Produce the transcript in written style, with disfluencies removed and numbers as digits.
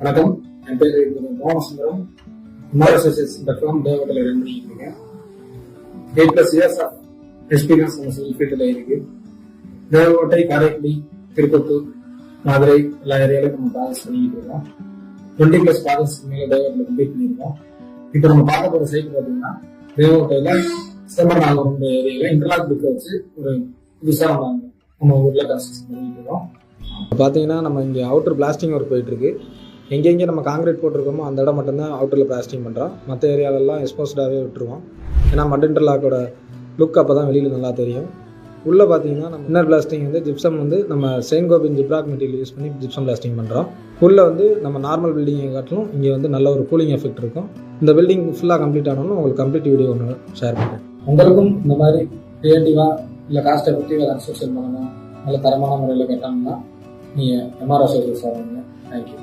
வணக்கம், என் பேர் Mohanasundaram. Association தேவகத்தில் run பண்ணிட்டு இருக்கேன். 8+ இயர்ஸ் ஆஃப் எக்ஸ்பீரியன்ஸ் நம்ம சிவில் ஃபீல்டில் இருக்கு. தேவகோட்டை, காரைக்குடி, திருப்பத்தூர், மதுரை எல்லா ஏரியாலையும் நம்ம ப்ராசஸ் பண்ணிக்கிட்டு இருக்கோம். 20+ ப்ராசஸ்க்கு மேலே தேவகோட்டில் கம்ப்ளீட் பண்ணியிருக்கோம். இப்போ நம்ம பார்க்க போகிற சைட் பார்த்தீங்கன்னா தேவகோட்டையில சிதம்பரம் ஏரியாவில் இன்டர்லாக் பிரிக்க வச்சு ஒரு புதுசாக நம்ம ஊரில் கன்ஸ்ட்ரக்ஷன் பண்ணிட்டு இருக்கோம். பார்த்தீங்கன்னா நம்ம இங்கே அவுட்டர் பிளாஸ்டிங் ஒர்க் போயிட்டுருக்கு. எங்கெங்கே நம்ம காங்கிரீட் போட்டிருக்கோமோ அந்த இடம் மட்டும்தான் அவுட்டரில் பிளாஸ்டிங் பண்ணுறோம். மற்ற ஏரியாவிலலாம் எக்ஸ்போஸ்டாகவே விட்டுருவோம். ஏன்னா மட் இன்டர்லாக்கோட லுக் அப்போ தான் வெளியில் நல்லா தெரியும். உள்ளே பார்த்தீங்கன்னா நம்ம இன்னர் பிளாஸ்டிங் ஜிப்சம் நம்ம செயின்ட் கோபின் ஜிப்ராக் மெட்டீரியல் யூஸ் பண்ணி ஜிப்சம் பிளாஸ்டிங் பண்ணுறோம். உள்ளே நம்ம நார்மல் பில்டிங்கை காட்டிலும் இங்கே நல்ல ஒரு கூலிங் எஃபெக்ட் இருக்கும். இந்த பில்டிங் ஃபுல்லாக கம்ப்ளீட் ஆனாலும் உங்களுக்கு கம்ப்ளீட் வீடியோ ஒன்று ஷேர் பண்ணுறேன். உங்களுக்கும் இந்த மாதிரி கிரியேட்டிவாக இல்லை காஸ்ட் எஃபெக்டிவாக கன்ஸ்ட்ரக்ஷன் பண்ணணும், நல்ல தரமான முறையில் கட்டணும்னா நீங்கள் எம்ஆர் அசோசியேஷன் சார். தேங்க்யூ.